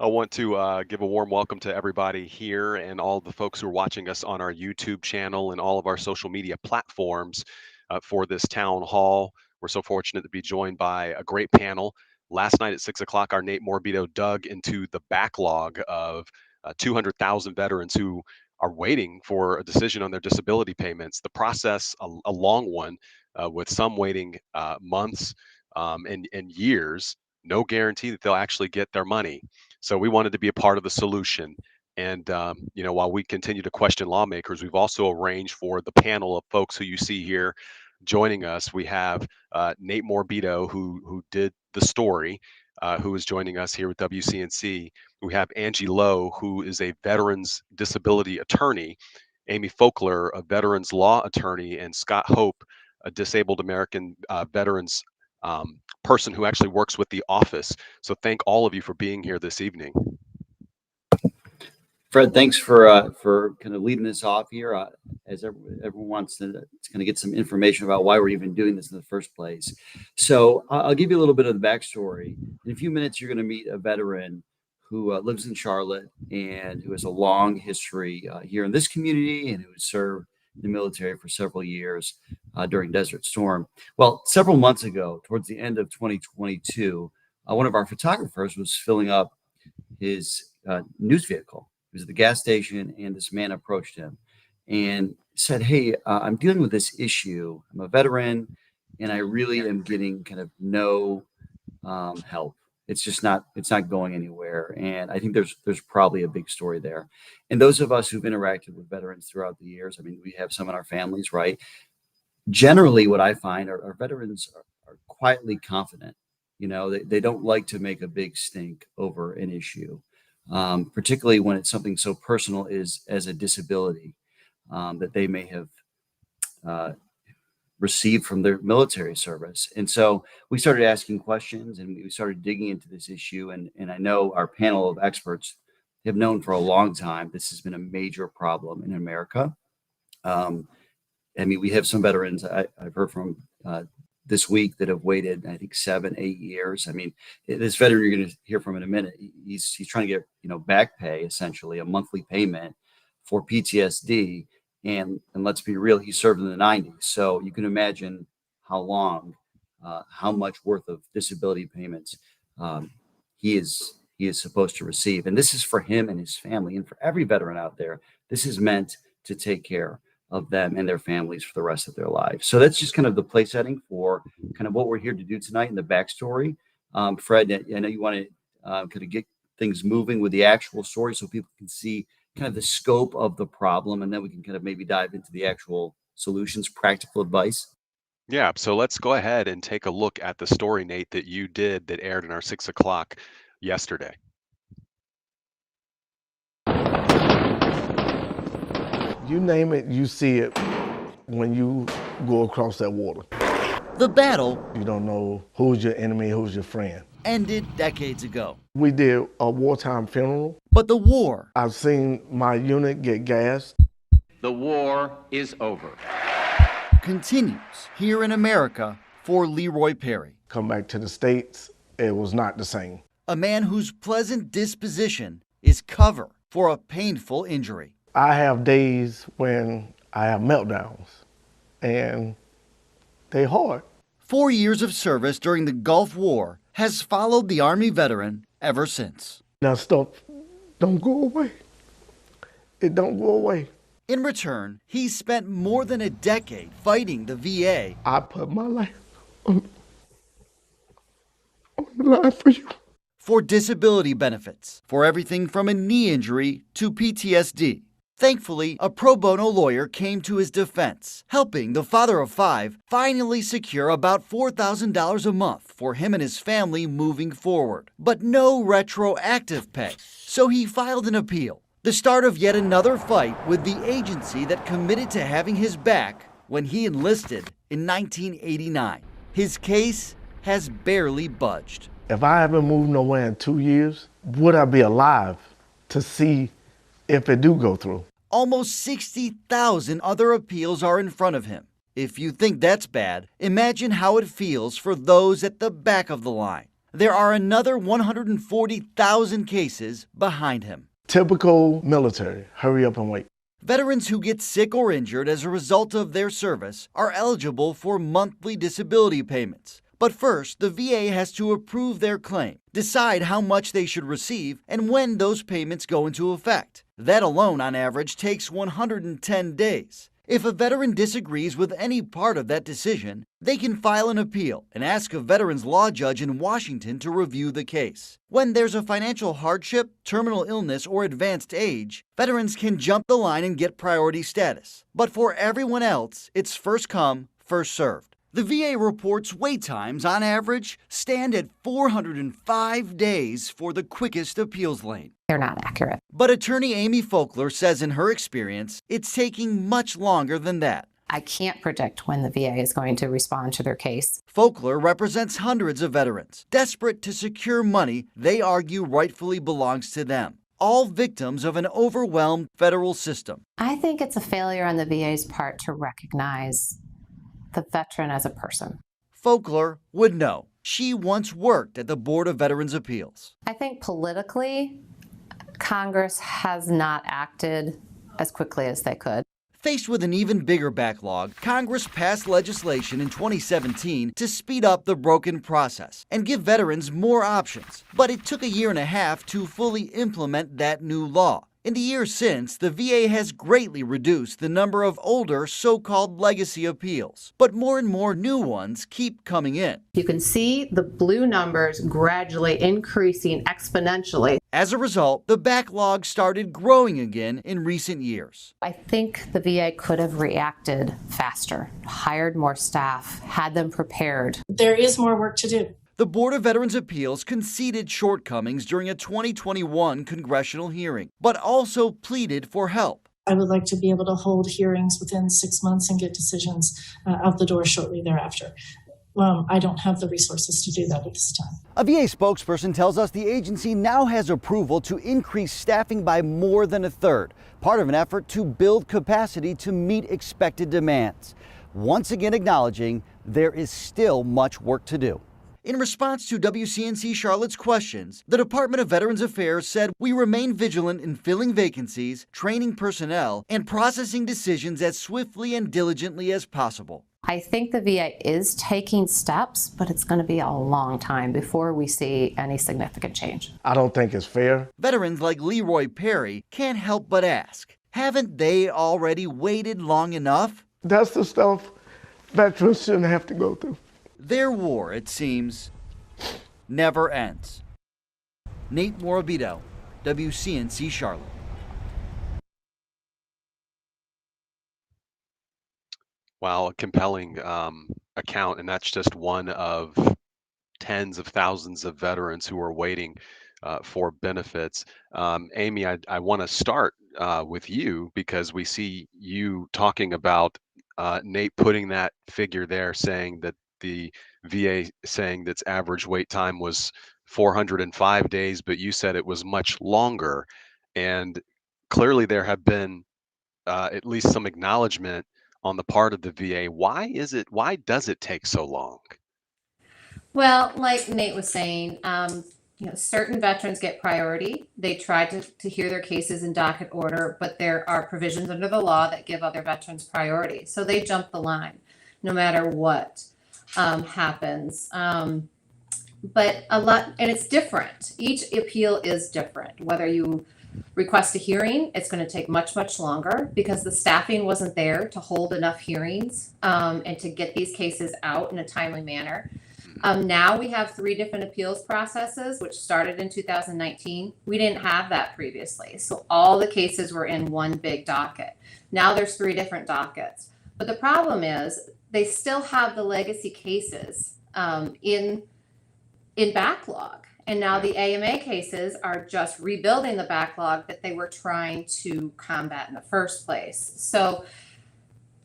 I want to give a warm welcome to everybody here and all the folks who are watching us on our YouTube channel and all of our social media platforms for this town hall. We're so fortunate to be joined by a great panel. Last night at 6 o'clock, our Nate Morbido dug into the backlog of 200,000 veterans who are waiting for a decision on their disability payments. The process, a long one, with some waiting months and years. No guarantee that they'll actually get their money. So we wanted to be a part of the solution. And while we continue to question lawmakers, we've also arranged for the panel of folks who you see here joining us. We have Nate Morbido, who did the story, who is joining us here with WCNC. We have Angie Lowe, who is a veterans disability attorney, Amy Folkler, a veterans law attorney, and Scott Hope, a disabled American veterans person who actually works with the office. So thank all of you for being here this evening. Fred, thanks for kind of leading us off here. As everyone wants to kind of get some information about why we're even doing this in the first place. So I'll give you a little bit of the backstory. In a few minutes, you're going to meet a veteran who lives in Charlotte and who has a long history here in this community and who has served in the military for several years during Desert Storm. Well, several months ago, towards the end of 2022, one of our photographers was filling up his news vehicle. He was at the gas station, and this man approached him and said, "Hey, I'm dealing with this issue. I'm a veteran, and I really am getting kind of no help. It's not going anywhere." And I think there's probably a big story there. And those of us who've interacted with veterans throughout the years, I mean, we have some in our families, right? Generally, what I find are veterans are quietly confident. They don't like to make a big stink over an issue. Particularly when it's something so personal as a disability that they may have received from their military service. And so we started asking questions and we started digging into this issue. And I know our panel of experts have known for a long time this has been a major problem in America. I mean, we have some veterans I've heard from this week that have waited, I think, 7-8 years. I mean, this veteran you're going to hear from in a minute, he's trying to get back pay, essentially a monthly payment for PTSD. And let's be real, he served in the 90s, so you can imagine how long, how much worth of disability payments he is supposed to receive. And this is for him and his family, and for every veteran out there. This is meant to take care of them and their families for the rest of their lives. So that's just kind of the place setting for kind of what we're here to do tonight and the backstory. Fred, I know you want to kind of get things moving with the actual story so people can see kind of the scope of the problem, and then we can kind of maybe dive into the actual solutions, practical advice. Yeah, so let's go ahead and take a look at the story, Nate, that you did that aired in our 6 o'clock yesterday. You name it, you see it when you go across that water. The battle, You don't know who's your enemy, who's your friend. ended decades ago. We did a wartime funeral. But the war I've seen my unit get gassed. The war is over. continues here in America for Leroy Perry, Come back to the States, it was not the same. a man whose pleasant disposition is cover for a painful injury. I have days when I have meltdowns, and they hard. 4 years of service during the Gulf War has followed the Army veteran ever since. Now stuff don't go away. It don't go away. In return, he's spent more than a decade fighting the VA I put my life on the line for you. for disability benefits, for everything from a knee injury to PTSD. Thankfully, a pro bono lawyer came to his defense, helping the father of 5 finally secure about $4,000 a month for him and his family moving forward. But no retroactive pay, so he filed an appeal. The start of yet another fight with the agency that committed to having his back when he enlisted in 1989. His case has barely budged. If I haven't moved nowhere in 2 years, would I be alive to see if it do go through? Almost 60,000 other appeals are in front of him. If you think that's bad, imagine how it feels for those at the back of the line. There are another 140,000 cases behind him. Typical military, hurry up and wait. Veterans who get sick or injured as a result of their service are eligible for monthly disability payments. But first, the VA has to approve their claim, decide how much they should receive, and when those payments go into effect. That alone, on average, takes 110 days. If a veteran disagrees with any part of that decision, they can file an appeal and ask a veterans law judge in Washington to review the case. When there's a financial hardship, terminal illness, or advanced age, veterans can jump the line and get priority status. But for everyone else, it's first come, first served. The VA reports wait times, on average, stand at 405 days for the quickest appeals lane. They're not accurate. But attorney Amy Folkler says in her experience, it's taking much longer than that. I can't predict when the VA is going to respond to their case. Folkler represents hundreds of veterans. Desperate to secure money they argue rightfully belongs to them, all victims of an overwhelmed federal system. I think it's a failure on the VA's part to recognize the veteran as a person. Folkler would know. She once worked at the Board of Veterans' Appeals. I think politically, Congress has not acted as quickly as they could. Faced with an even bigger backlog, Congress passed legislation in 2017 to speed up the broken process and give veterans more options. But it took a year and a half to fully implement that new law. In the years since, the VA has greatly reduced the number of older so-called legacy appeals, but more and more new ones keep coming in. You can see the blue numbers gradually increasing exponentially. As a result, the backlog started growing again in recent years. I think the VA could have reacted faster, hired more staff, had them prepared. There is more work to do. The Board of Veterans' Appeals conceded shortcomings during a 2021 congressional hearing, but also pleaded for help. I would like to be able to hold hearings within 6 months and get decisions out the door shortly thereafter. I don't have the resources to do that at this time. A VA spokesperson tells us the agency now has approval to increase staffing by more than a third, part of an effort to build capacity to meet expected demands. Once again acknowledging there is still much work to do. In response to WCNC Charlotte's questions, the Department of Veterans Affairs said we remain vigilant in filling vacancies, training personnel, and processing decisions as swiftly and diligently as possible. I think the VA is taking steps, but it's going to be a long time before we see any significant change. I don't think it's fair. Veterans like Leroy Perry can't help but ask, haven't they already waited long enough? That's the stuff veterans shouldn't have to go through. Their war, it seems, never ends. Nate Morabito, WCNC Charlotte. Wow, a compelling account, and that's just one of tens of thousands of veterans who are waiting for benefits. Amy, I want to start with you because we see you talking about Nate putting that figure there, saying that the VA saying that its average wait time was 405 days, but you said it was much longer. And clearly there have been at least some acknowledgement on the part of the VA. Why does it take so long? Well, like Nate was saying, certain veterans get priority. They try to hear their cases in docket order, but there are provisions under the law that give other veterans priority. So they jump the line no matter what happens. But and it's different. Each appeal is different. Whether you request a hearing, it's going to take much, much longer because the staffing wasn't there to hold enough hearings and to get these cases out in a timely manner. Now we have 3 different appeals processes, which started in 2019. We didn't have that previously. So all the cases were in one big docket. Now there's 3 different dockets. But the problem is they still have the legacy cases in backlog. And now the AMA cases are just rebuilding the backlog that they were trying to combat in the first place. So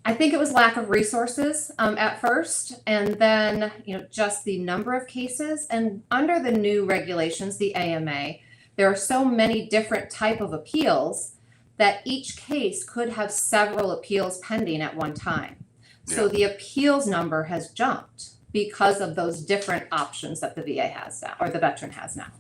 I think it was lack of resources at first, and then just the number of cases. And under the new regulations, the AMA, there are so many different type of appeals that each case could have several appeals pending at one time. So the appeals number has jumped because of those different options that the VA has now, or the veteran has now.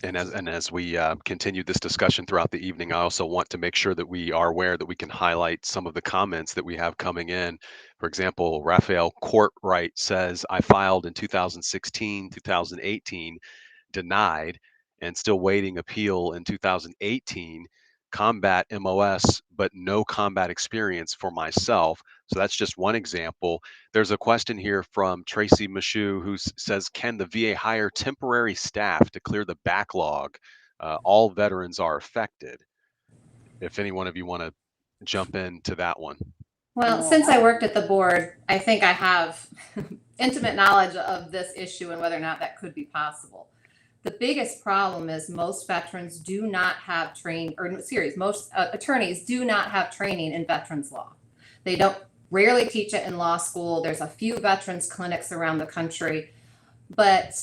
And as we continue this discussion throughout the evening, I also want to make sure that we are aware that we can highlight some of the comments that we have coming in. For example, Raphael Courtwright says, I filed in 2016, 2018, denied, and still waiting appeal in 2018, combat MOS, but no combat experience for myself. So that's just one example. There's a question here from Tracy Michoud who says, can the VA hire temporary staff to clear the backlog? All veterans are affected. If any one of you want to jump into that one. Well, since I worked at the board, I think I have intimate knowledge of this issue and whether or not that could be possible. The biggest problem is most veterans do not have most attorneys do not have training in veterans law. They don't rarely teach it in law school. There's a few veterans clinics around the country, but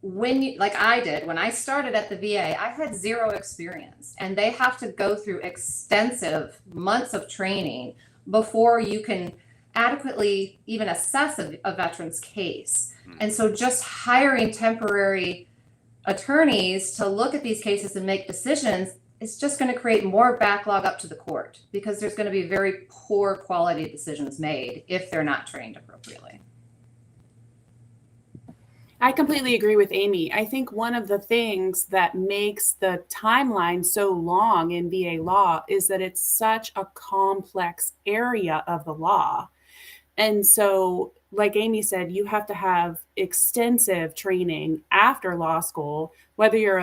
when you, like I did, when I started at the VA, I had zero experience, and they have to go through extensive months of training before you can adequately even assess a veteran's case. And so just hiring temporary attorneys to look at these cases and make decisions is just going to create more backlog up to the court, because there's going to be very poor quality decisions made if they're not trained appropriately. I completely agree with Amy. I think one of the things that makes the timeline so long in VA law is that it's such a complex area of the law. And so, like Amy said, you have to have extensive training after law school, whether you're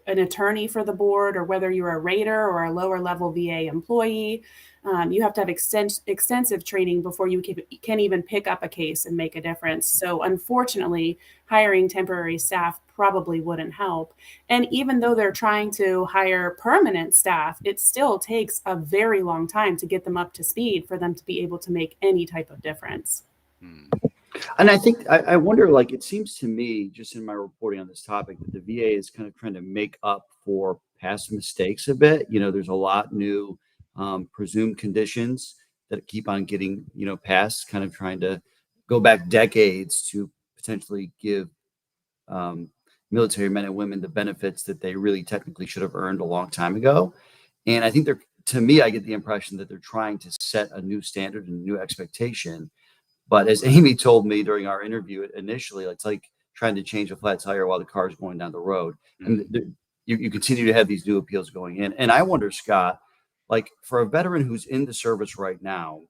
an attorney for the board or whether you're a rater or a lower level VA employee. You have to have extensive training before you can even pick up a case and make a difference. So unfortunately, hiring temporary staff probably wouldn't help. And even though they're trying to hire permanent staff, it still takes a very long time to get them up to speed for them to be able to make any type of difference. And I think, I wonder, like, it seems to me, just in my reporting on this topic, that the VA is kind of trying to make up for past mistakes a bit. You know, there's a lot new presumed conditions that keep on getting, passed, kind of trying to go back decades to potentially give military men and women the benefits that they really technically should have earned a long time ago. And I think to me, I get the impression that they're trying to set a new standard and a new expectation. But as Amy told me during our interview initially, it's like trying to change a flat tire while the car is going down the road. And you continue to have these new appeals going in. And I wonder, Scott, like, for a veteran who's in the service right now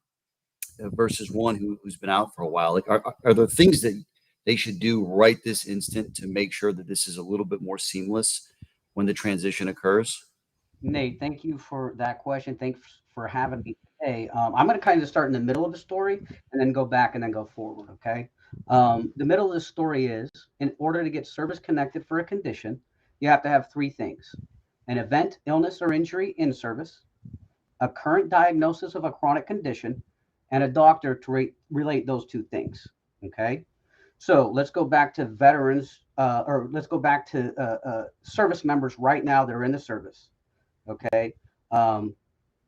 versus one who's been out for a while, like, are there things that they should do right this instant to make sure that this is a little bit more seamless when the transition occurs? Nate, thank you for that question. Thanks for having me today. I'm going to kind of start in the middle of the story and then go back and then go forward, okay? The middle of the story is, in order to get service connected for a condition, you have to have three things: an event, illness, or injury in service, a current diagnosis of a chronic condition, and a doctor to relate those two things, okay? So let's go back to veterans, or let's go back to service members right now that are in the service, okay?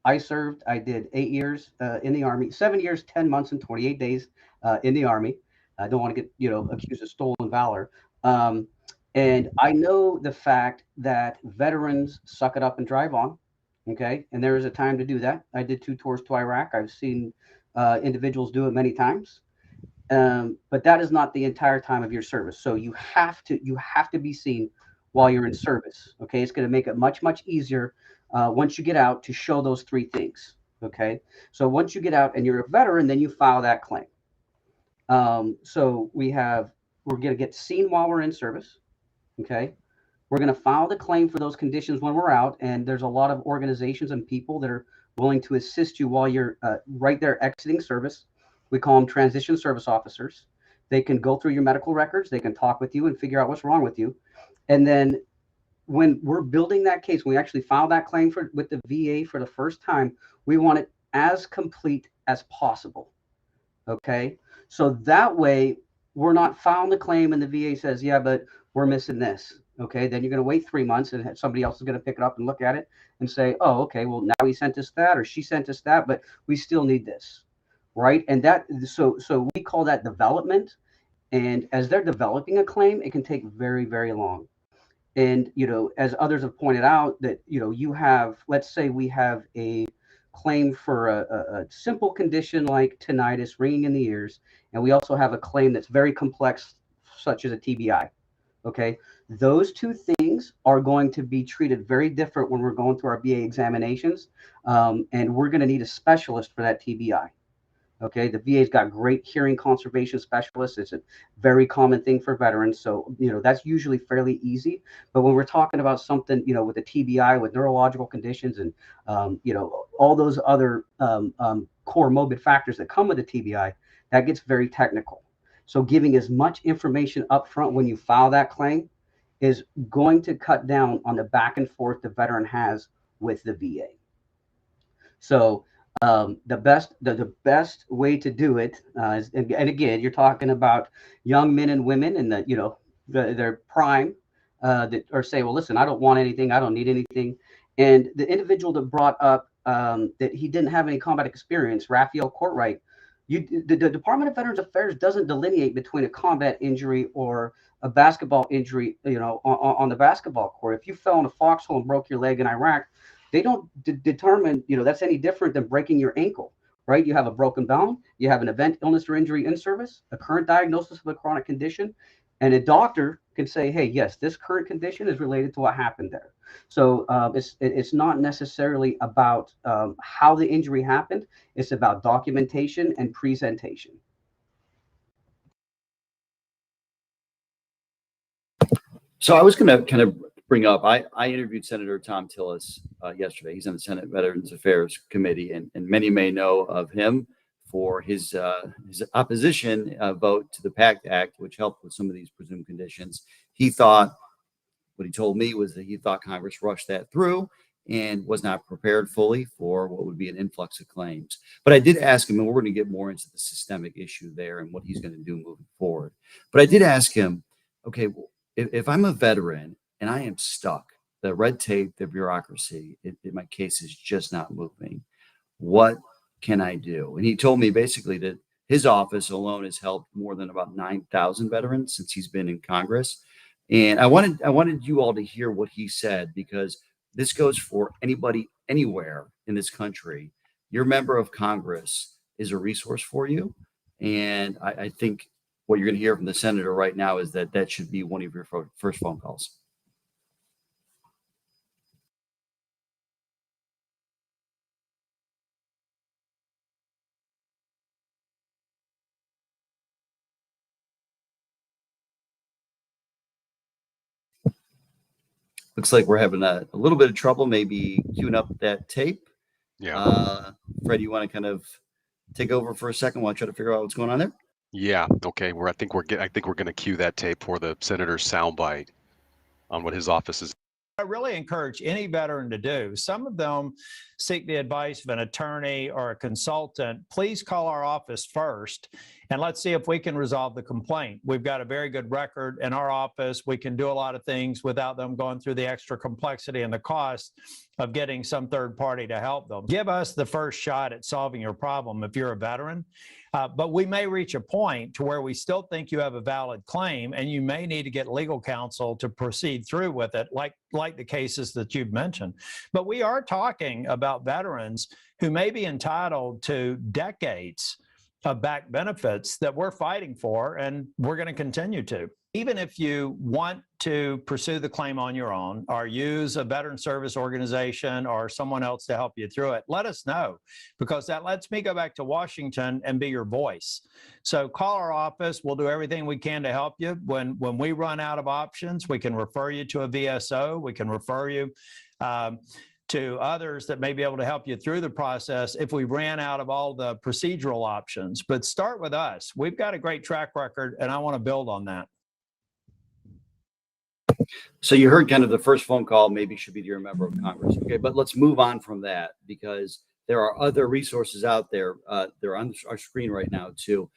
I served, I did 8 years in the Army, 7 years, 10 months, and 28 days in the Army. I don't want to get, accused of stolen valor. And I know the fact that veterans suck it up and drive on, okay? And there is a time to do that. I did 2 tours to Iraq. I've seen individuals do it many times. But that is not the entire time of your service. So you have to be seen while you're in service, okay? It's going to make it much, much easier once you get out to show those three things, okay? So once you get out and you're a veteran, then you file that claim. So we're going to get seen while we're in service, okay? We're going to file the claim for those conditions when we're out, and there's a lot of organizations and people that are willing to assist you while you're right there exiting service. We call them transition service officers. They can go through your medical records, they can talk with you and figure out what's wrong with you. And then when we're building that case, when we actually file that claim with the VA for the first time, we want it as complete as possible, okay? So that way, we're not filing the claim and the VA says, yeah, but we're missing this, okay? Then you're going to wait 3 months and somebody else is going to pick it up and look at it and say, oh, okay, well, now he sent us that or she sent us that, but we still need this. right? And so we call that development. And as they're developing a claim, it can take very, very long. And, as others have pointed out that, you have, let's say we have a claim for a simple condition like tinnitus, ringing in the ears. And we also have a claim that's very complex, such as a TBI. Okay. Those two things are going to be treated very different when we're going through our VA examinations. And we're going to need a specialist for that TBI. Okay, the VA's got great hearing conservation specialists. It's a very common thing for veterans. So, that's usually fairly easy. But when we're talking about something, with a TBI, with neurological conditions and, all those other core morbid factors that come with a TBI, that gets very technical. So giving as much information up front when you file that claim is going to cut down on the back and forth the veteran has with the VA. So, the best way to do it is, and again, you're talking about young men and women in their prime that are saying, well, listen, I don't want anything, I don't need anything. And the individual that brought up that he didn't have any combat experience, Raphael Courtwright, the Department of Veterans Affairs doesn't delineate between a combat injury or a basketball injury, on the basketball court. If you fell in a foxhole and broke your leg in Iraq, they don't determine, that's any different than breaking your ankle, right? You have a broken bone, you have an event, illness, or injury in service, a current diagnosis of a chronic condition, and a doctor can say, hey, yes, this current condition is related to what happened there. So it's not necessarily about how the injury happened. It's about documentation and presentation. So I was going to kind of bring up, I interviewed Senator Tom Tillis yesterday. He's on the Senate Veterans Affairs Committee, and many may know of him for his opposition vote to the PACT Act, which helped with some of these presumed conditions. What he told me was that he thought Congress rushed that through and was not prepared fully for what would be an influx of claims. But I did ask him, and we're going to get more into the systemic issue there and what he's going to do moving forward. But I did ask him, okay, well, if I'm a veteran and I am stuck, the red tape, the bureaucracy, my case is just not moving, what can I do? And he told me basically that his office alone has helped more than about 9,000 veterans since he's been in Congress. And I wanted you all to hear what he said, because this goes for anybody anywhere in this country. Your member of Congress is a resource for you. And I think what you're going to hear from the senator right now is that should be one of your first phone calls. Looks like we're having a little bit of trouble maybe queuing up that tape. Yeah. Fred, you want to kind of take over for a second while I try to figure out what's going on there? Yeah. Okay. I think we're going to cue that tape for the senator's soundbite on what his office is. I really encourage any veteran to do. Some of them seek the advice of an attorney or a consultant. Please call our office first, and let's see if we can resolve the complaint. We've got a very good record in our office. We can do a lot of things without them going through the extra complexity and the cost of getting some third party to help them. Give us the first shot at solving your problem if you're a veteran. But we may reach a point to where we still think you have a valid claim, and you may need to get legal counsel to proceed through with it, like the cases that you've mentioned. But we are talking about veterans who may be entitled to decades of back benefits that we're fighting for, and we're going to continue to. Even if you want to pursue the claim on your own or use a veteran service organization or someone else to help you through it, let us know, because that lets me go back to Washington and be your voice. So call our office. We'll do everything we can to help you. When we run out of options, we can refer you to a VSO. We can refer you to others that may be able to help you through the process if we ran out of all the procedural options. But start with us. We've got a great track record, and I want to build on that. So you heard kind of the first phone call maybe should be to your member of Congress. Okay, but let's move on from that, because there are other resources out there. They're on our screen right now too.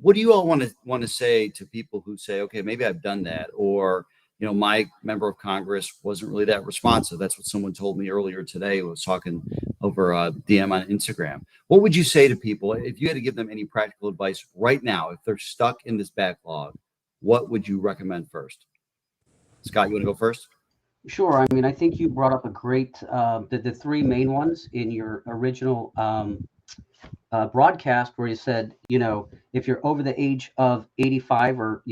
What do you all want to say to people who say, okay, maybe I've done that, or my member of Congress wasn't really that responsive. That's what someone told me earlier today. I was talking over DM on Instagram. What would you say to people if you had to give them any practical advice right now, if they're stuck in this backlog? What would you recommend first? Scott, you want to go first? Sure. I mean, I think you brought up a great, the three main ones in your original broadcast, where you said, if you're over the age of 85 or,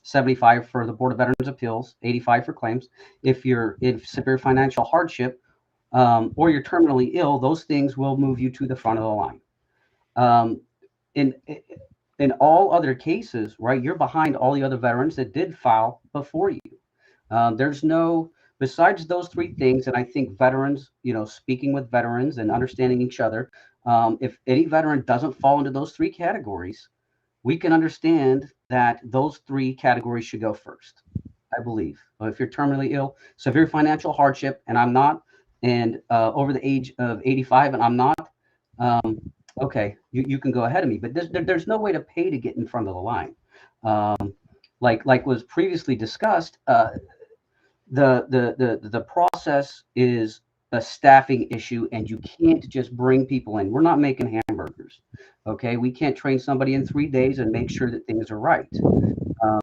75 for the Board of Veterans Appeals, 85 for claims. If you're in severe financial hardship or you're terminally ill, those things will move you to the front of the line. In all other cases, right, you're behind all the other veterans that did file before you. There's no, besides those three things, and I think veterans, speaking with veterans and understanding each other, if any veteran doesn't fall into those three categories, we can understand that those three categories should go first, I believe. If you're terminally ill, severe financial hardship, and I'm not, and over the age of 85, and I'm not, okay, you can go ahead of me. But there's no way to pay to get in front of the line. Like was previously discussed, the process is a staffing issue, and you can't just bring people in. We're not making hamburgers, okay? We can't train somebody in 3 days and make sure that things are right.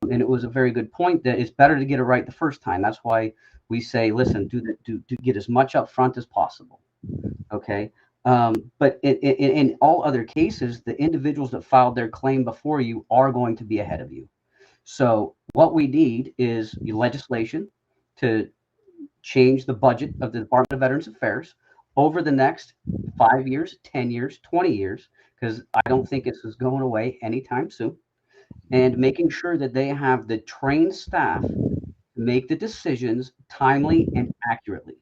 And it was a very good point that it's better to get it right the first time. That's why we say, listen, do get as much up front as possible, okay? But in all other cases, the individuals that filed their claim before you are going to be ahead of you. So what we need is legislation to change the budget of the Department of Veterans Affairs over the next 5 years, 10 years, 20 years, because I don't think this is going away anytime soon, and making sure that they have the trained staff to make the decisions timely and accurately.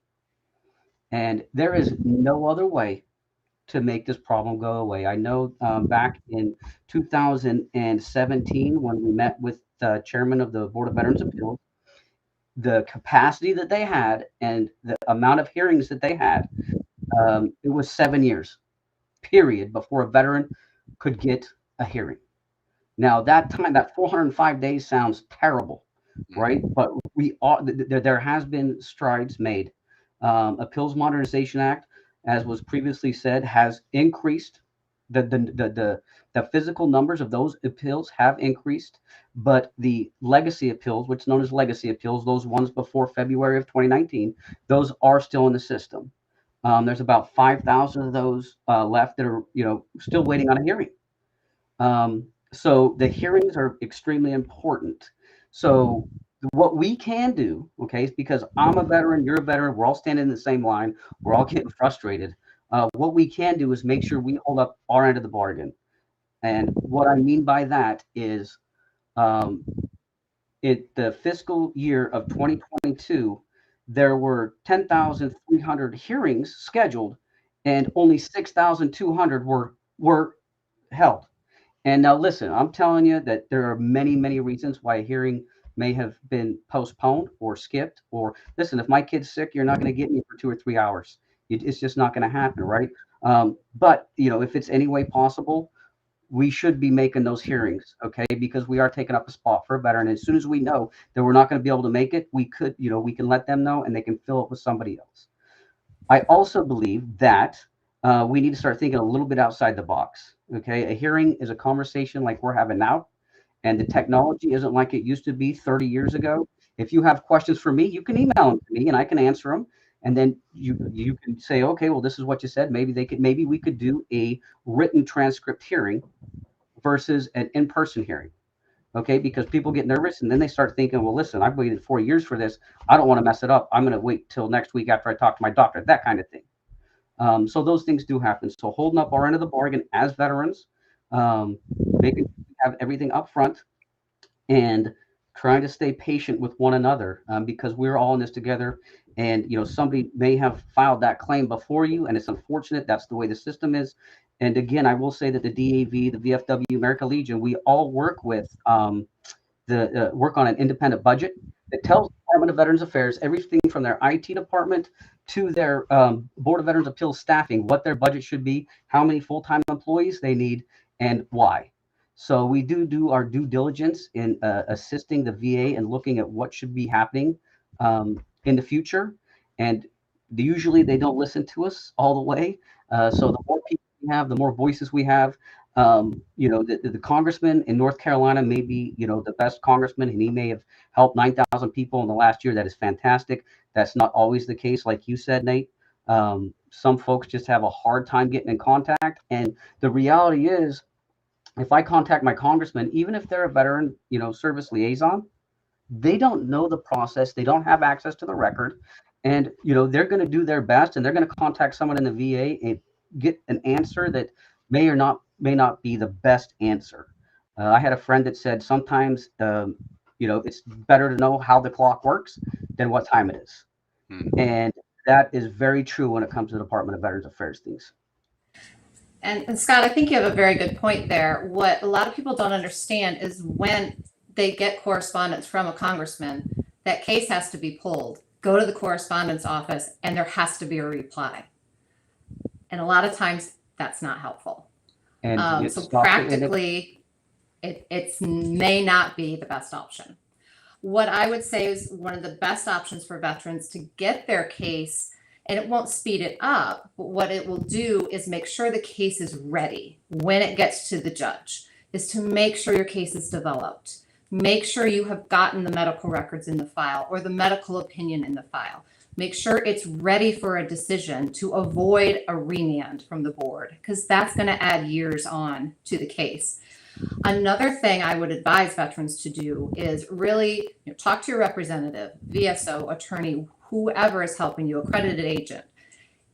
And there is no other way to make this problem go away. I know back in 2017, when we met with the chairman of the Board of Veterans Appeals, the capacity that they had and the amount of hearings that they had, it was 7 years, period, before a veteran could get a hearing. Now, that time, that 405 days sounds terrible, right? But there has been strides made. Appeals Modernization Act, as was previously said, has increased. The physical numbers of those appeals have increased, but the legacy appeals, which is known as legacy appeals, those ones before February of 2019, those are still in the system. There's about 5,000 of those left that are, still waiting on a hearing. So the hearings are extremely important. So what we can do, okay, is because I'm a veteran, you're a veteran, we're all standing in the same line, we're all getting frustrated. What we can do is make sure we hold up our end of the bargain. And what I mean by that is the fiscal year of 2022, there were 10,300 hearings scheduled, and only 6,200 were held. And now listen, I'm telling you that there are many, many reasons why a hearing may have been postponed or skipped. Or listen, if my kid's sick, you're not going to get me for 2 or 3 hours. It's just not going to happen, right? But if it's any way possible, we should be making those hearings, okay? Because we are taking up a spot for a veteran. And as soon as we know that we're not going to be able to make it, we can let them know, and they can fill it with somebody else. I also believe that we need to start thinking a little bit outside the box, okay? A hearing is a conversation like we're having now, and the technology isn't like it used to be 30 years ago. If you have questions for me, you can email them to me, and I can answer them. And then you can say, okay, well, this is what you said. Maybe we could do a written transcript hearing versus an in-person hearing, okay? Because people get nervous, and then they start thinking, well, listen, I've waited 4 years for this. I don't want to mess it up. I'm going to wait till next week after I talk to my doctor, that kind of thing. So those things do happen. So holding up our end of the bargain as veterans, making sure we have everything up front, and trying to stay patient with one another, because we're all in this together. And somebody may have filed that claim before you, and it's unfortunate. That's the way the system is. And again, I will say that the DAV, the VFW, American Legion, we all work with work on an independent budget that tells the Department of Veterans Affairs everything from their IT department to their Board of Veterans Appeals staffing, what their budget should be, how many full-time employees they need, and why. So we do our due diligence in assisting the VA and looking at what should be happening in the future. And usually they don't listen to us all the way. So the more people we have, the more voices we have. The congressman in North Carolina may be, the best congressman, and he may have helped 9,000 people in the last year. That is fantastic. That's not always the case, like you said, Nate. Some folks just have a hard time getting in contact. And the reality is, if I contact my congressman, even if they're a veteran, service liaison, they don't know the process. They don't have access to the record. And, they're going to do their best, and they're going to contact someone in the VA and get an answer that may not be the best answer. I had a friend that said sometimes, it's better to know how the clock works than what time it is. And that is very true when it comes to the Department of Veterans Affairs things. And Scott, I think you have a very good point there. What a lot of people don't understand is when they get correspondence from a congressman, that case has to be pulled, go to the correspondence office, and there has to be a reply. And a lot of times that's not helpful. And so practically, it may not be the best option. What I would say is one of the best options for veterans to get their case, and it won't speed it up, but what it will do is make sure the case is ready when it gets to the judge, is to make sure your case is developed. Make sure you have gotten the medical records in the file or the medical opinion in the file. Make sure it's ready for a decision to avoid a remand from the board, because that's going to add years on to the case. Another thing I would advise veterans to do is really talk to your representative, VSO, attorney, whoever is helping you, accredited agent.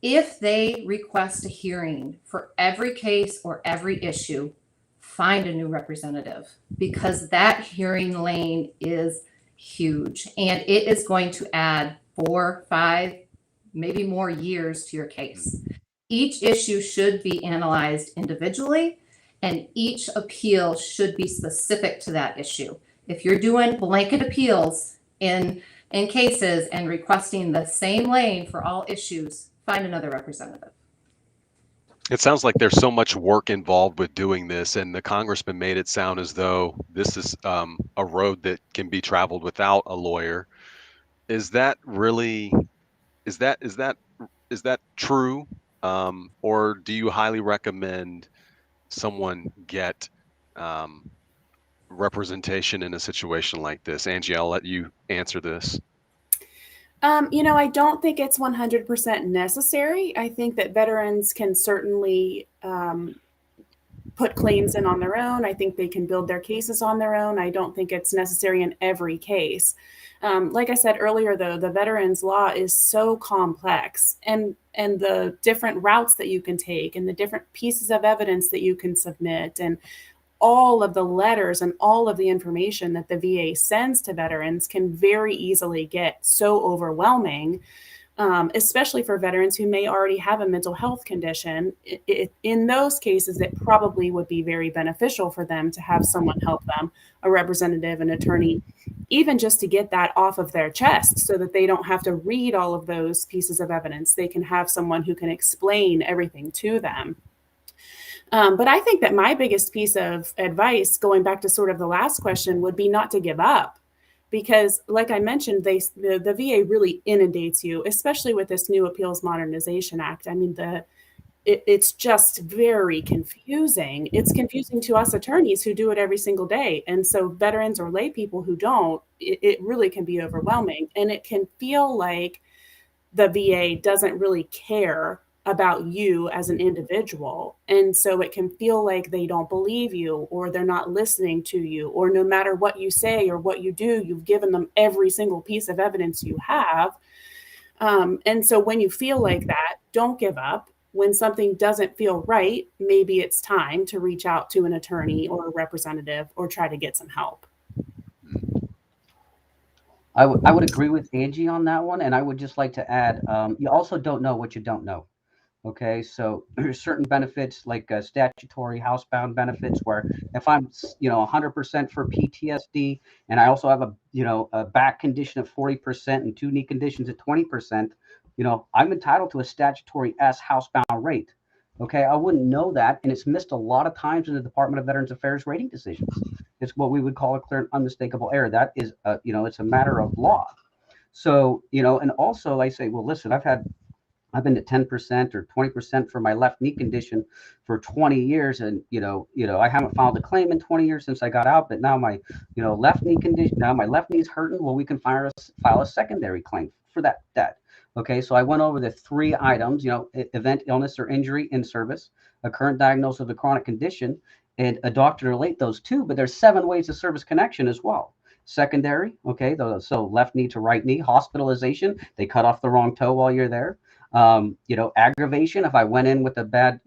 If they request a hearing for every case or every issue, find a new representative, because that hearing lane is huge and it is going to add 4, 5, maybe more years to your case. Each issue should be analyzed individually, and each appeal should be specific to that issue. If you're doing blanket appeals in cases and requesting the same lane for all issues, find another representative. It sounds like there's so much work involved with doing this, and the congressman made it sound as though this is a road that can be traveled without a lawyer. Is that really, is that true? Or do you highly recommend someone get representation in a situation like this? Angie, I'll let you answer this. I don't think it's 100% necessary. I think that veterans can certainly put claims in on their own. I think they can build their cases on their own. I don't think it's necessary in every case. Like I said earlier, though, the veterans law is so complex, and the different routes that you can take and the different pieces of evidence that you can submit, and all of the letters and all of the information that the VA sends to veterans can very easily get so overwhelming, especially for veterans who may already have a mental health condition. In those cases, it probably would be very beneficial for them to have someone help them, a representative, an attorney, even just to get that off of their chest so that they don't have to read all of those pieces of evidence. They can have someone who can explain everything to them. But I think that my biggest piece of advice, going back to sort of the last question, would be not to give up. Because like I mentioned, the VA really inundates you, especially with this new Appeals Modernization Act. I mean, it's just very confusing. It's confusing to us attorneys who do it every single day. And so veterans or lay people who don't, it really can be overwhelming. And it can feel like the VA doesn't really care about you as an individual. And so it can feel like they don't believe you, or they're not listening to you, or no matter what you say or what you do, you've given them every single piece of evidence you have. And so when you feel like that, don't give up. When something doesn't feel right, maybe it's time to reach out to an attorney or a representative or try to get some help. I would agree with Angie on that one. And I would just like to add, you also don't know what you don't know. Okay, so there's certain benefits like statutory housebound benefits, where if I'm 100% for PTSD, and I also have a back condition of 40% and 2 knee conditions at 20%, I'm entitled to a statutory S housebound rate. Okay, I wouldn't know that, and it's missed a lot of times in the Department of Veterans Affairs rating decisions. It's what we would call a clear and unmistakable error. That is, it's a matter of law. So, and also I say, well, listen, I've been at 10% or 20% for my left knee condition for 20 years. And, I haven't filed a claim in 20 years since I got out, but now my, left knee condition, now my left knee's hurting. Well, we can file a secondary claim for that. Okay. So I went over the 3 items, event, illness, or injury in service, a current diagnosis of a chronic condition, and a doctor to relate those 2, but there's 7 ways of service connection as well. Secondary. Okay. So left knee to right knee, hospitalization, they cut off the wrong toe while you're there. Aggravation. If I went in with a bad,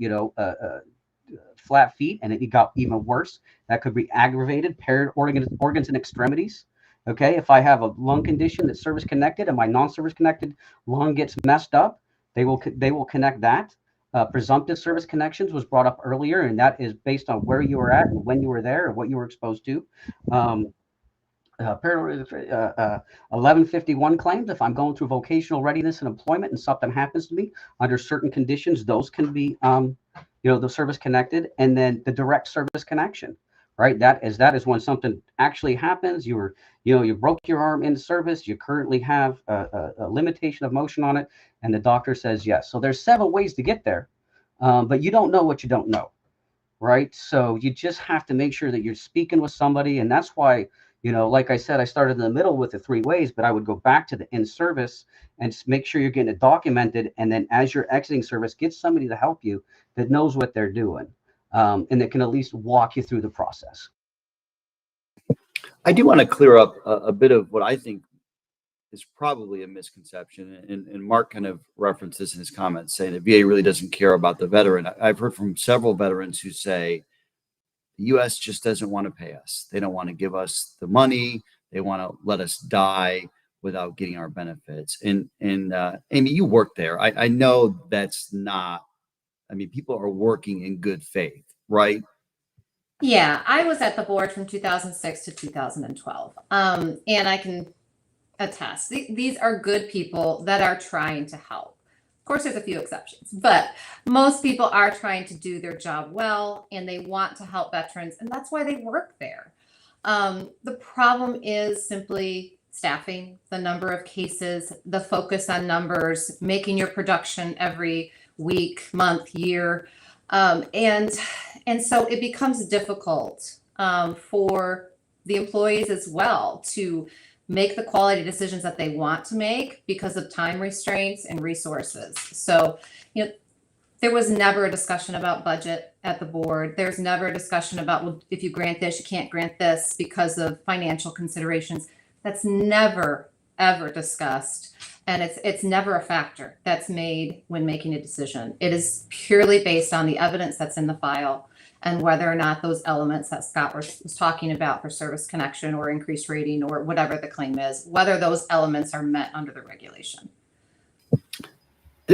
flat feet and it got even worse, that could be aggravated. Paired organs and extremities. Okay. If I have a lung condition that's service connected and my non-service connected lung gets messed up, they will connect that. Presumptive service connections was brought up earlier, and that is based on where you were at and when you were there and what you were exposed to. 1151 claims. If I'm going through vocational readiness and employment and something happens to me under certain conditions, those can be, the service connected. And then the direct service connection, right? That is when something actually happens. You broke your arm in service. You currently have a limitation of motion on it, and the doctor says yes. So there's 7 ways to get there, but you don't know what you don't know, right? So you just have to make sure that you're speaking with somebody, and that's why. Like I said, I started in the middle with the 3 ways, but I would go back to the in service and make sure you're getting it documented. And then as you're exiting service, get somebody to help you that knows what they're doing, and that can at least walk you through the process. I do want to clear up a bit of what I think is probably a misconception. And Mark kind of referenced this in his comments, saying the VA really doesn't care about the veteran. I've heard from several veterans who say, the U.S. just doesn't want to pay us. They don't want to give us the money. They want to let us die without getting our benefits. And Amy, you work there. I know that's not, people are working in good faith, right? Yeah, I was at the board from 2006 to 2012. And I can attest, these are good people that are trying to help. Of course, there's a few exceptions, but most people are trying to do their job well, and they want to help veterans, and that's why they work there. The problem is simply staffing, the number of cases, the focus on numbers, making your production every week, month, year. And so it becomes difficult for the employees as well to make the quality decisions that they want to make because of time restraints and resources. So, there was never a discussion about budget at the board. There's never a discussion about, well, if you grant this, you can't grant this because of financial considerations. That's never, ever discussed. And it's never a factor that's made when making a decision. It is purely based on the evidence that's in the file and whether or not those elements that Scott was talking about for service connection or increased rating or whatever the claim is, whether those elements are met under the regulation.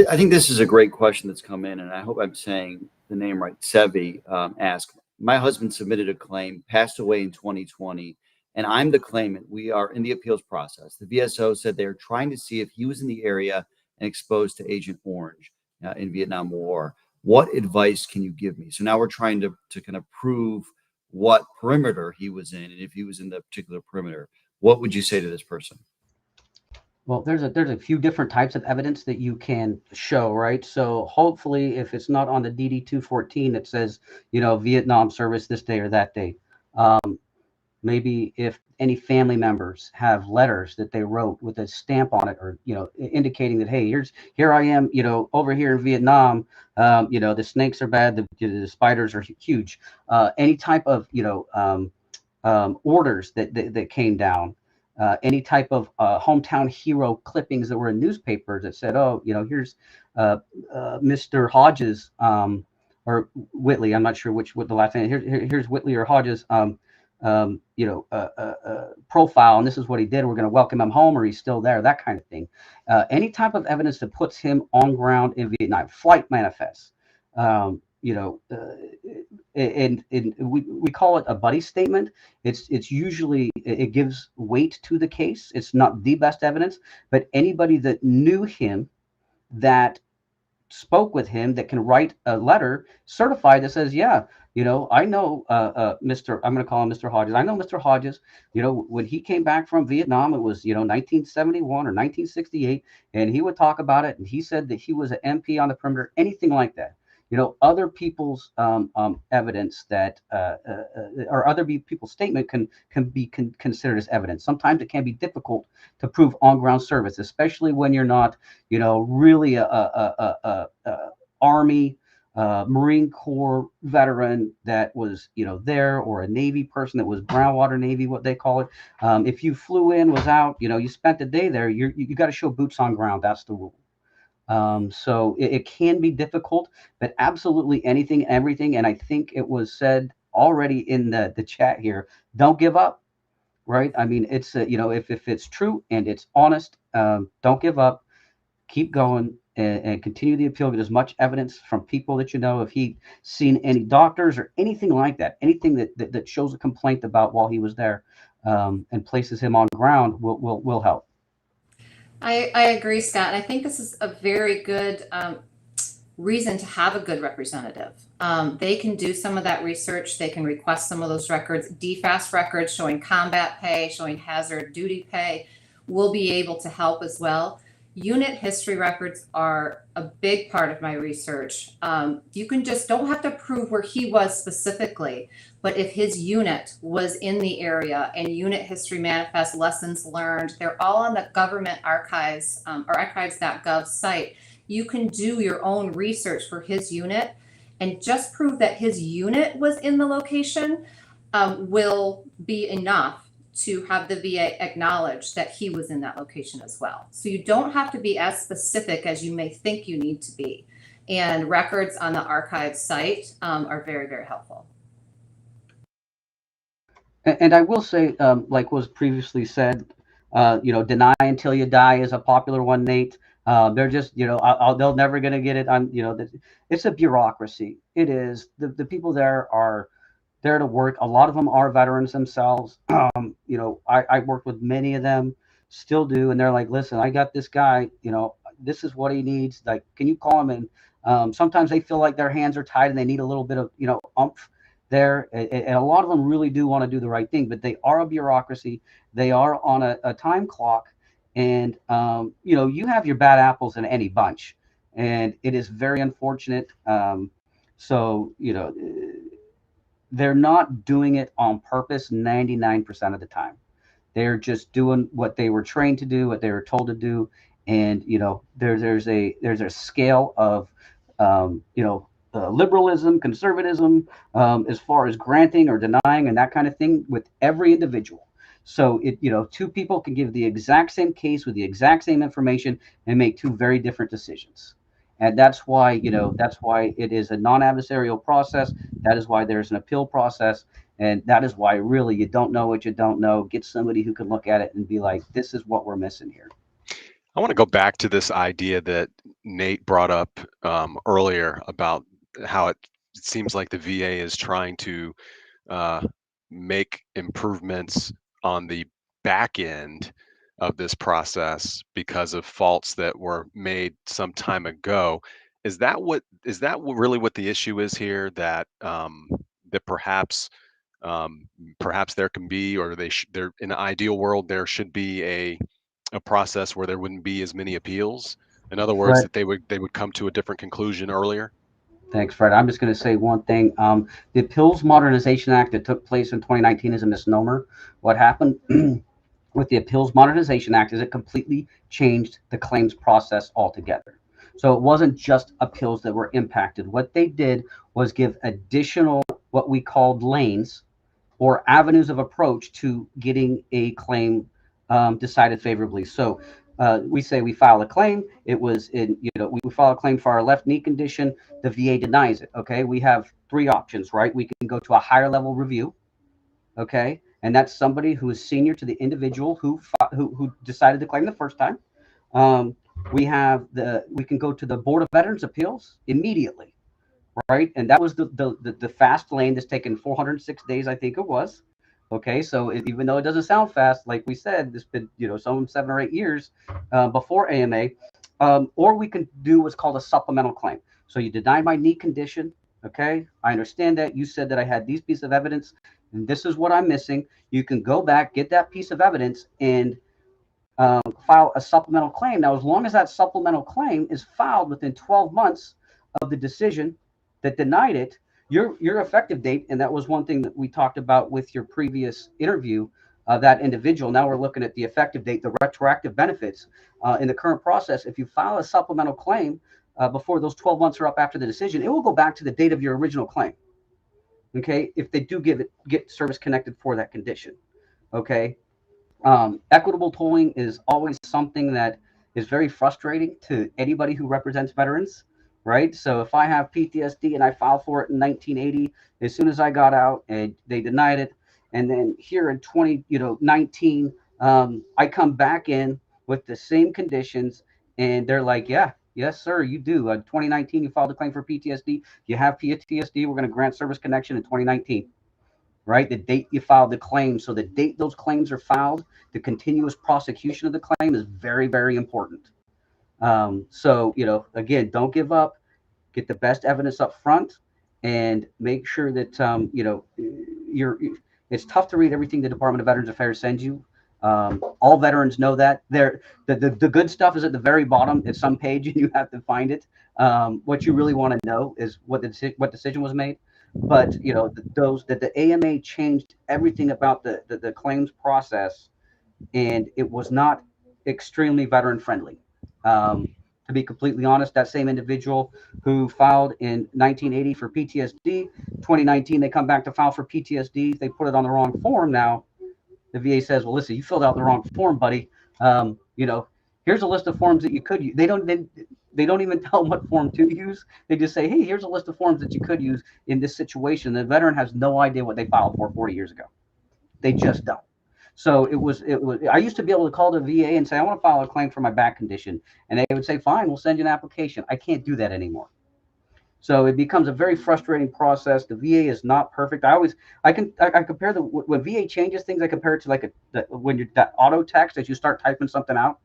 I think this is a great question that's come in, and I hope I'm saying the name right. Sevi asked, my husband submitted a claim, passed away in 2020, and I'm the claimant. We are in the appeals process. The VSO said they're trying to see if he was in the area and exposed to Agent Orange in Vietnam War. What advice can you give me? So now we're trying to kind of prove what perimeter he was in, and if he was in the particular perimeter. What would you say to this person? Well, there's a few different types of evidence that you can show, right? So hopefully, if it's not on the DD-214 that says, Vietnam service this day or that day, maybe if any family members have letters that they wrote with a stamp on it, or indicating that, hey, here I am, over here in Vietnam, the snakes are bad, the spiders are huge. Any type of orders that came down. Any type of hometown hero clippings that were in newspapers that said, oh, here's Mr. Hodges or Whitley. I'm not sure what the last name. Here's Whitley or Hodges, profile, and this is what he did. We're going to welcome him home, or he's still there. That kind of thing. Any type of evidence that puts him on ground in Vietnam. Flight manifests. And we call it a buddy statement. It's usually, it gives weight to the case. It's not the best evidence, but anybody that knew him that spoke with him that can write a letter certified that says, yeah, I know Mr. I'm going to call him Mr. Hodges. I know Mr. Hodges, when he came back from Vietnam, it was, 1971 or 1968, and he would talk about it. And he said that he was an MP on the perimeter, anything like that. Other people's evidence that or other people's statement can be considered as evidence. Sometimes it can be difficult to prove on-ground service, especially when you're not, really a Army, Marine Corps veteran that was, there, or a Navy person that was brown water Navy, what they call it. If you flew in, was out, you spent the day there, you got to show boots on ground. That's the rule. So it can be difficult, but absolutely anything, everything. And I think it was said already in the chat here, don't give up, right? I mean, it's, if it's true and it's honest, don't give up, keep going and continue the appeal. Get as much evidence from people that, if he'd seen any doctors or anything like that, anything that shows a complaint about while he was there, and places him on ground will help. I agree, Scott. And I think this is a very good reason to have a good representative. They can do some of that research. They can request some of those records, DFAS records showing combat pay, showing hazard duty pay, will be able to help as well. Unit history records are a big part of my research. You don't have to prove where he was specifically, but if his unit was in the area, and unit history manifest, lessons learned, they're all on the government archives or archives.gov site. You can do your own research for his unit and just prove that his unit was in the location will be enough to have the VA acknowledge that he was in that location as well. So you don't have to be as specific as you may think you need to be. And records on the archive site are very, very helpful. And I will say, like was previously said, deny until you die is a popular one, Nate. They're just, they'll never going to get it on, it's a bureaucracy. It is. The people there are there to work. A lot of them are veterans themselves. I worked with many of them, still do. And they're like, listen, I got this guy, this is what he needs. Like, can you call him? And sometimes they feel like their hands are tied and they need a little bit of, oomph there. And a lot of them really do want to do the right thing, but they are a bureaucracy. They are on a time clock. And, you have your bad apples in any bunch. And it is very unfortunate. They're not doing it on purpose 99% of the time. They're just doing what they were trained to do, what they were told to do. And, there's a scale of, liberalism, conservatism, as far as granting or denying and that kind of thing with every individual. So two people can give the exact same case with the exact same information and make two very different decisions. And that's why, it is a non-adversarial process. That is why there's an appeal process. And that is why really you don't know what you don't know. Get somebody who can look at it and be like, this is what we're missing here. I want to go back to this idea that Nate brought up earlier about how it seems like the VA is trying to make improvements on the back end of this process because of faults that were made some time ago. Is that really what the issue is here? That that perhaps there can be, or there in an ideal world there should be a process where there wouldn't be as many appeals. In other words, that they would come to a different conclusion earlier. Thanks, Fred. I'm just going to say one thing. The Appeals Modernization Act that took place in 2019 is a misnomer. What happened with the Appeals Modernization Act is it completely changed the claims process altogether. So it wasn't just appeals that were impacted. What they did was give additional, what we called lanes or avenues of approach to getting a claim decided favorably. So we say we file a claim. It was in, we file a claim for our left knee condition. The VA denies it. Okay. We have three options, right? We can go to a higher level review. Okay. And that's somebody who is senior to the individual who decided to claim the first time. We can go to the Board of Veterans Appeals immediately, right? And that was the fast lane that's taken 406 days, I think it was. Okay, so even though it doesn't sound fast, like we said, it's been some 7 or 8 years before AMA. or we can do what's called a supplemental claim. So you denied my knee condition. Okay, I understand that. You said that I had these pieces of evidence, and this is what I'm missing. You can go back, get that piece of evidence, and file a supplemental claim. Now, as long as that supplemental claim is filed within 12 months of the decision that denied it, your effective date, and that was one thing that we talked about with your previous interview, that individual. Now we're looking at the effective date, the retroactive benefits in the current process. If you file a supplemental claim before those 12 months are up after the decision, it will go back to the date of your original claim. Okay, if they do get service connected for that condition. Okay. Equitable tolling is always something that is very frustrating to anybody who represents veterans, right? So if I have PTSD and I filed for it in 1980, as soon as I got out and they denied it, and then here in 2019, I come back in with the same conditions, and they're like, yeah, yes, sir, you do. 2019, you filed a claim for PTSD. You have PTSD. We're going to grant service connection in 2019. Right? The date you filed the claim. So the date those claims are filed, the continuous prosecution of the claim is very, very important. So, again, don't give up, get the best evidence up front, and make sure that, it's tough to read everything the Department of Veterans Affairs sends you. All veterans know that. The good stuff is at the very bottom. It's some page and you have to find it. What you really want to know is what decision was made. But the AMA changed everything about the claims process, and it was not extremely veteran friendly. To be completely honest, that same individual who filed in 1980 for PTSD, 2019 they come back to file for PTSD. They put it on the wrong form. Now the VA says, well, listen, you filled out the wrong form, buddy. Here's a list of forms that you could use. They don't even tell them what form to use. They just say, hey, here's a list of forms that you could use in this situation. The veteran has no idea what they filed for 40 years ago. They just don't. So it was. I used to be able to call the VA and say, I want to file a claim for my back condition. And they would say, fine, we'll send you an application. I can't do that anymore. So it becomes a very frustrating process. The VA is not perfect. I compare when VA changes things, I compare it to when that auto text as you start typing something out.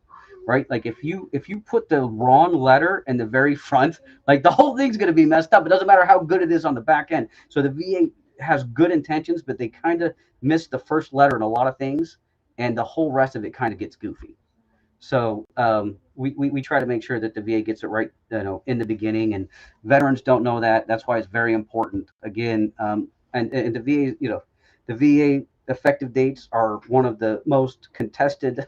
Right? Like if you put the wrong letter in the very front, like the whole thing's going to be messed up. It doesn't matter how good it is on the back end. So the VA has good intentions, but they kind of miss the first letter in a lot of things, and the whole rest of it kind of gets goofy. So we try to make sure that the VA gets it right, in the beginning, and veterans don't know that. That's why it's very important. Again, and the VA, the VA effective dates are one of the most contested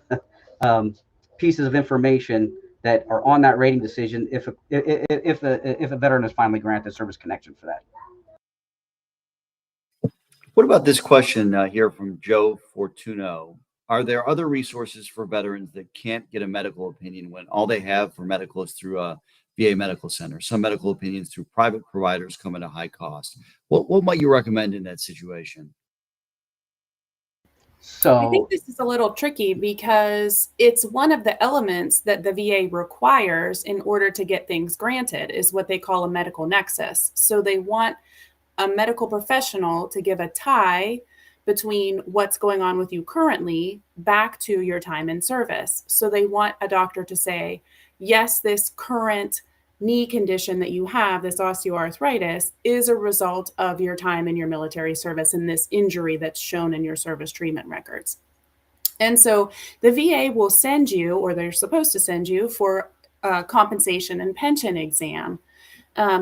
pieces of information that are on that rating decision if a veteran is finally granted service connection for that. What about this question here from Joe Fortuno? Are there other resources for veterans that can't get a medical opinion when all they have for medical is through a VA medical center? Some medical opinions through private providers come at a high cost. What might you recommend in that situation? So I think this is a little tricky because it's one of the elements that the VA requires in order to get things granted is what they call a medical nexus. So they want a medical professional to give a tie between what's going on with you currently back to your time in service. So they want a doctor to say, yes, this current knee condition that you have, this osteoarthritis, is a result of your time in your military service and this injury that's shown in your service treatment records. And so the VA will send you, or they're supposed to send you, for a compensation and pension exam,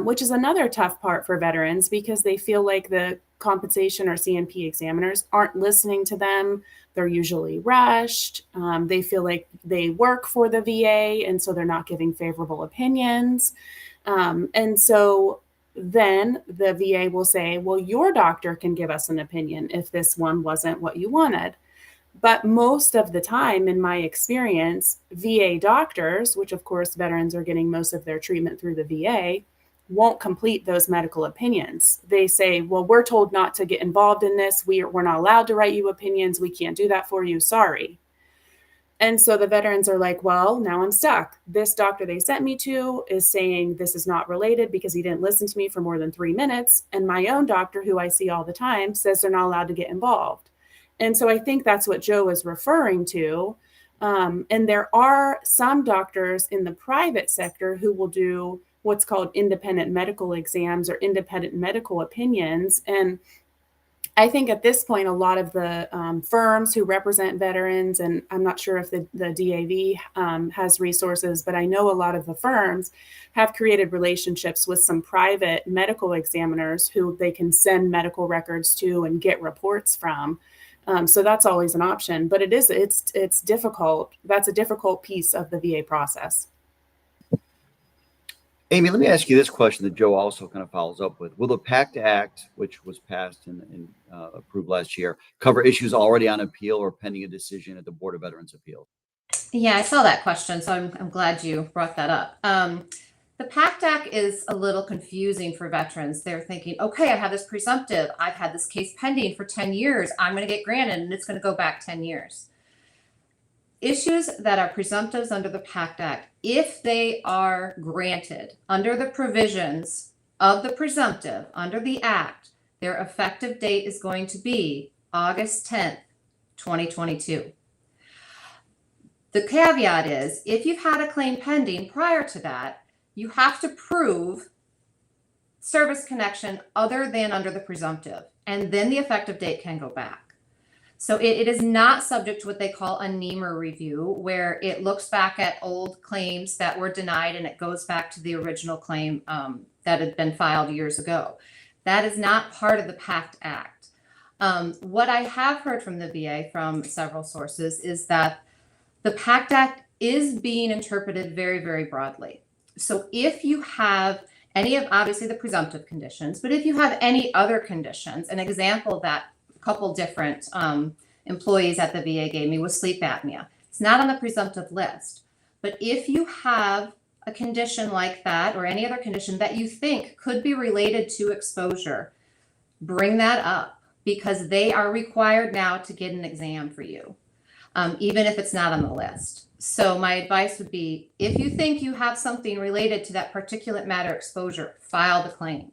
which is another tough part for veterans because they feel like the compensation or CNP examiners aren't listening to them. They're usually rushed. They feel like they work for the VA, and so they're not giving favorable opinions. And so then the VA will say, well, your doctor can give us an opinion if this one wasn't what you wanted. But most of the time, in my experience, VA doctors, which of course veterans are getting most of their treatment through the VA, won't complete those medical opinions. They say, well, we're told not to get involved in this. We're not allowed to write you opinions. We can't do that for you. Sorry. And so the veterans are like, well, now I'm stuck. This doctor they sent me to is saying this is not related because he didn't listen to me for more than 3 minutes. And my own doctor, who I see all the time, says they're not allowed to get involved. And so I think that's what Joe is referring to. And there are some doctors in the private sector who will do what's called independent medical exams or independent medical opinions. And I think at this point, a lot of the firms who represent veterans, and I'm not sure if the DAV has resources, but I know a lot of the firms have created relationships with some private medical examiners who they can send medical records to and get reports from. So that's always an option, but it's difficult. That's a difficult piece of the VA process. Amy, let me ask you this question that Joe also kind of follows up with. Will the PACT Act, which was passed and approved last year, cover issues already on appeal or pending a decision at the Board of Veterans Appeals? Yeah, I saw that question, so I'm glad you brought that up. The PACT Act is a little confusing for veterans. They're thinking, okay, I have this presumptive. I've had this case pending for 10 years. I'm going to get granted, and it's going to go back 10 years. Issues that are presumptives under the PACT Act, if they are granted under the provisions of the presumptive under the Act, their effective date is going to be August 10th, 2022. The caveat is, if you've had a claim pending prior to that, you have to prove service connection other than under the presumptive, and then the effective date can go back. So it is not subject to what they call a NEMR review, where it looks back at old claims that were denied and it goes back to the original claim that had been filed years ago. That is not part of the PACT Act. What I have heard from the VA from several sources is that the PACT Act is being interpreted very, very broadly. So if you have any of, obviously, the presumptive conditions, but if you have any other conditions, an example that couple different employees at the VA gave me was sleep apnea. It's not on the presumptive list, but if you have a condition like that or any other condition that you think could be related to exposure, bring that up, because they are required now to get an exam for you, even if it's not on the list. So my advice would be, if you think you have something related to that particulate matter exposure, file the claim.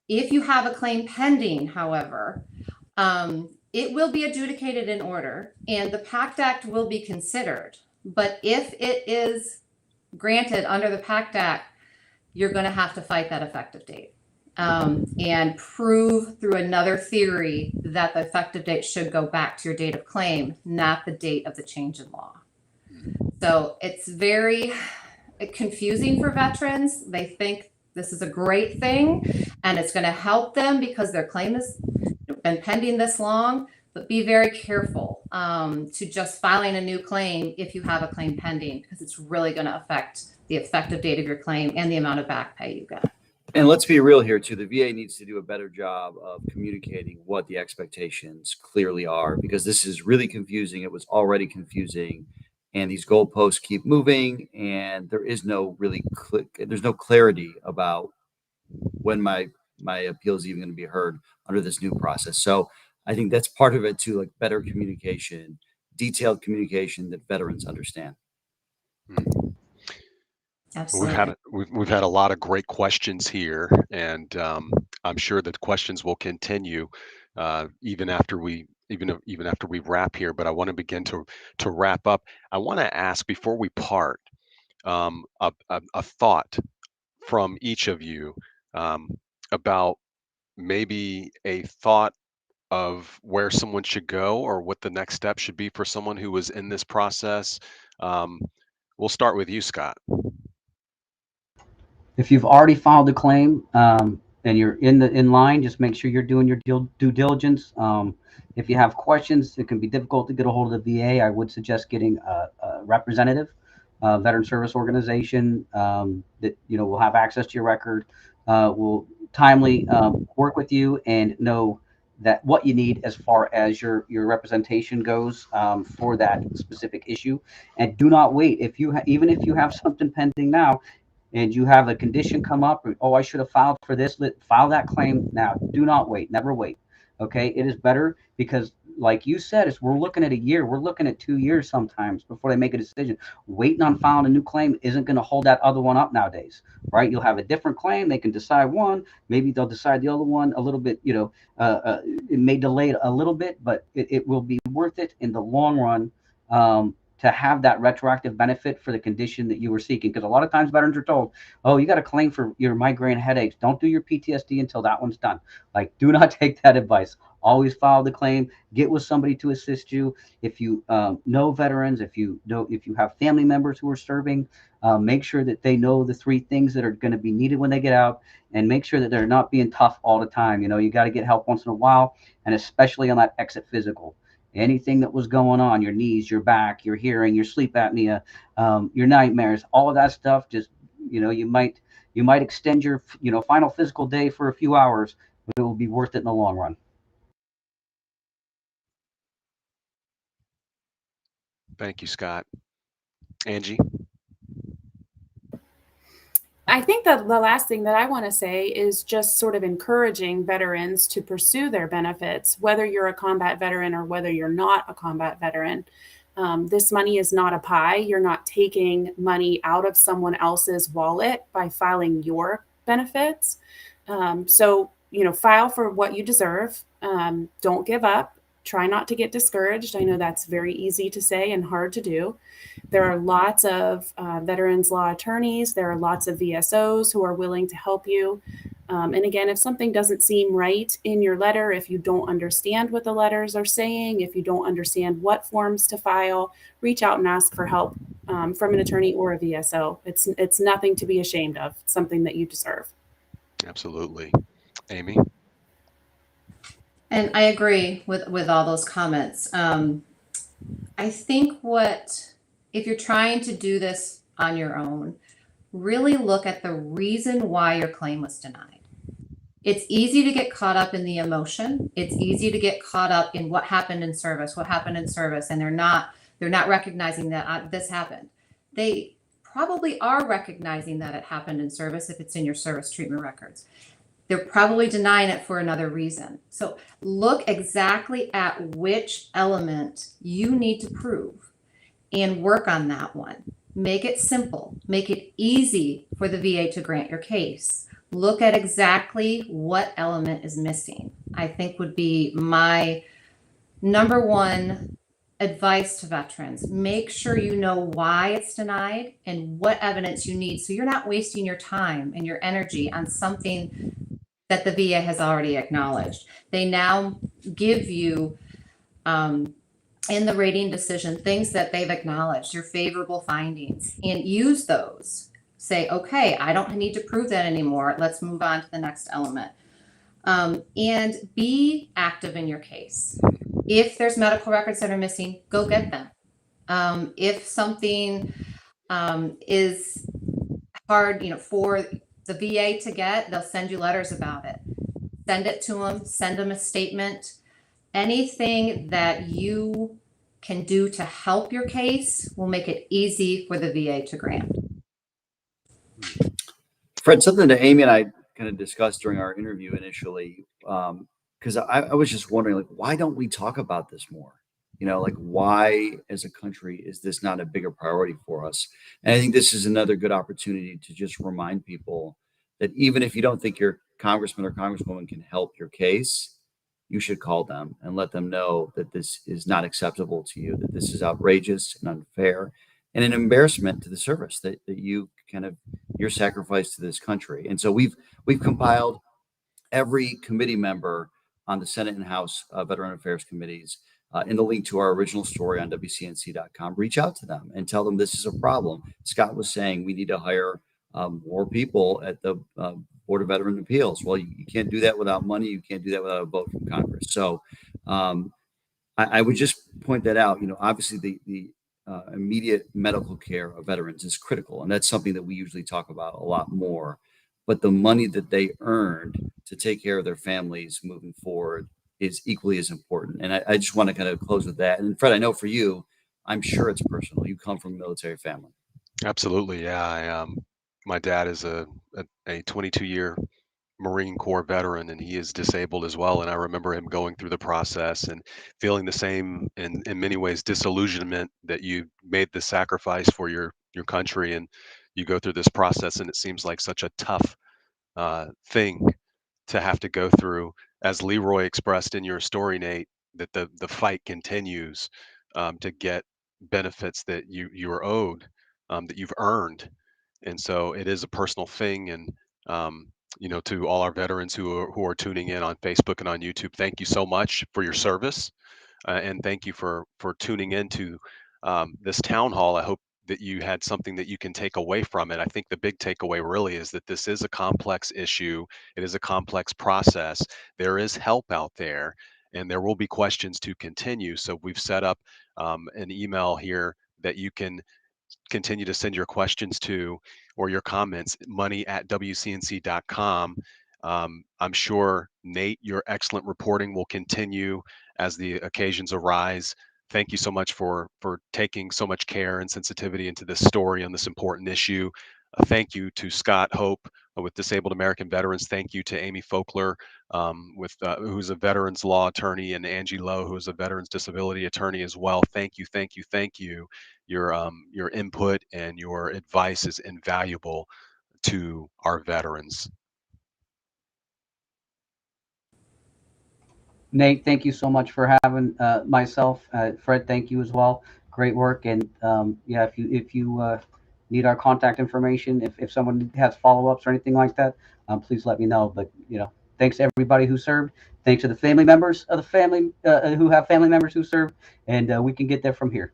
If you have a claim pending, however, it will be adjudicated in order and the PACT Act will be considered. But if it is granted under the PACT Act, you're going to have to fight that effective date and prove through another theory that the effective date should go back to your date of claim, not the date of the change in law. So it's very confusing for veterans. They think this is a great thing and it's going to help them because their claim has been pending this long, but be very careful to just filing a new claim if you have a claim pending, because it's really going to affect the effective date of your claim and the amount of back pay you get. And let's be real here too. The VA needs to do a better job of communicating what the expectations clearly are, because this is really confusing. It was already confusing, and these goalposts keep moving, and there is no really there's no clarity about when my appeal is even going to be heard under this new process. So I think that's part of it too, like better communication, detailed communication that veterans understand. Absolutely. We've had a lot of great questions here, and I'm sure that questions will continue even after we wrap here. But I want to begin to wrap up. I want to ask, before we part, a thought from each of you about maybe a thought of where someone should go or what the next step should be for someone who was in this process. We'll start with you, Scott. If you've already filed a claim and you're in line, just make sure you're doing your due diligence. If you have questions, it can be difficult to get a hold of the VA. I would suggest getting a representative, veteran service organization that will have access to your record, will timely work with you and know that what you need as far as your representation goes for that specific issue. And do not wait. Even if you have something pending now and you have a condition come up, oh, I should have filed for this, file that claim now. Do not wait. Never wait. Okay, it is better, because like you said, we're looking at a year, we're looking at 2 years sometimes before they make a decision. Waiting on filing a new claim isn't going to hold that other one up nowadays, right? You'll have a different claim. They can decide one, maybe they'll decide the other one a little bit, it may delay it a little bit, but it will be worth it in the long run. to have that retroactive benefit for the condition that you were seeking. Because a lot of times veterans are told, oh, you got a claim for your migraine headaches. Don't do your PTSD until that one's done. Like, do not take that advice. Always file the claim, get with somebody to assist you. If you know veterans, if you have family members who are serving, make sure that they know the 3 things that are going to be needed when they get out, and make sure that they're not being tough all the time. You know, you got to get help once in a while, and especially on that exit physical. Anything that was going on, your knees, your back, your hearing, your sleep apnea, your nightmares, all of that stuff, just, you know, you might extend your, final physical day for a few hours, but it will be worth it in the long run. Thank you, Scott. Angie? I think that the last thing that I want to say is just sort of encouraging veterans to pursue their benefits, whether you're a combat veteran or whether you're not a combat veteran. This money is not a pie. You're not taking money out of someone else's wallet by filing your benefits. So, file for what you deserve. Don't give up. Try not to get discouraged. I know that's very easy to say and hard to do. There are lots of veterans law attorneys. There are lots of VSOs who are willing to help you. And again, if something doesn't seem right in your letter, if you don't understand what the letters are saying, if you don't understand what forms to file, reach out and ask for help from an attorney or a VSO. It's nothing to be ashamed of. It's something that you deserve. Absolutely. Amy? And I agree with all those comments. I think if you're trying to do this on your own, really look at the reason why your claim was denied. It's easy to get caught up in the emotion. It's easy to get caught up in what happened in service, and they're not recognizing that this happened. They probably are recognizing that it happened in service if it's in your service treatment records. They're probably denying it for another reason. So look exactly at which element you need to prove and work on that one. Make it simple. Make it easy for the VA to grant your case. Look at exactly what element is missing, I think would be my number one advice to veterans. Make sure you know why it's denied and what evidence you need, so you're not wasting your time and your energy on something that the VA has already acknowledged. They now give you in the rating decision things that they've acknowledged, your favorable findings, and use those. Say, okay, I don't need to prove that anymore. Let's move on to the next element. And be active in your case. If there's medical records that are missing, go get them. If something is hard, for the VA to get, they'll send you letters about it. Send it to them, send them a statement. Anything that you can do to help your case will make it easy for the VA to grant. Fred, something that Amy and I kind of discussed during our interview initially, because I was just wondering, like, why don't we talk about this more? Why as a country is this not a bigger priority for us? And I think this is another good opportunity to just remind people that even if you don't think your congressman or congresswoman can help your case, you should call them and let them know that this is not acceptable to you, that this is outrageous and unfair and an embarrassment to the service that you your sacrifice to this country. And so we've compiled every committee member on the Senate and House Veteran Affairs committees in the link to our original story on WCNC.com. Reach out to them and tell them this is a problem. Scott was saying we need to hire more people at the Board of Veteran Appeals. Well, you can't do that without money. You can't do that without a vote from Congress. So I would just point that out. Obviously the immediate medical care of veterans is critical, and that's something that we usually talk about a lot more. But the money that they earned to take care of their families moving forward is equally as important. And I just want to kind of close with that. And Fred, I know for you, I'm sure it's personal. You come from a military family. Absolutely, yeah. My dad is a 22-year Marine Corps veteran, and he is disabled as well. And I remember him going through the process and feeling the same, in many ways, disillusionment that you made the sacrifice for your country, and you go through this process, and it seems like such a tough thing to have to go through. As Leroy expressed in your story, Nate, that the fight continues to get benefits that you are owed, that you've earned. And so it is a personal thing. And to all our veterans who are tuning in on Facebook and on YouTube, thank you so much for your service, and thank you for tuning into this town hall. I hope that you had something that you can take away from it. I think the big takeaway really is that this is a complex issue. It is a complex process. There is help out there, and there will be questions to continue. So we've set up an email here that you can continue to send your questions to, or your comments, money@wcnc.com. I'm sure, Nate, your excellent reporting will continue as the occasions arise. Thank you so much for taking so much care and sensitivity into this story on this important issue. Thank you to Scott Hope with Disabled American Veterans. Thank you to Amy Folkler, who's a veterans law attorney, and Angie Lowe, who is a veterans disability attorney as well. Thank you, thank you, thank you. Your input and your advice is invaluable to our veterans. Nate, thank you so much for having myself. Fred, thank you as well. Great work. And yeah, if you need our contact information, if someone has follow-ups or anything like that, please let me know. But thanks to everybody who served. Thanks to the family members of the family who have family members who served, and we can get there from here.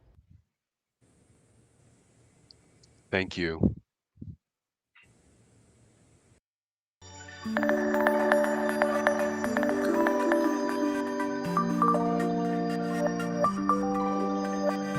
Thank you.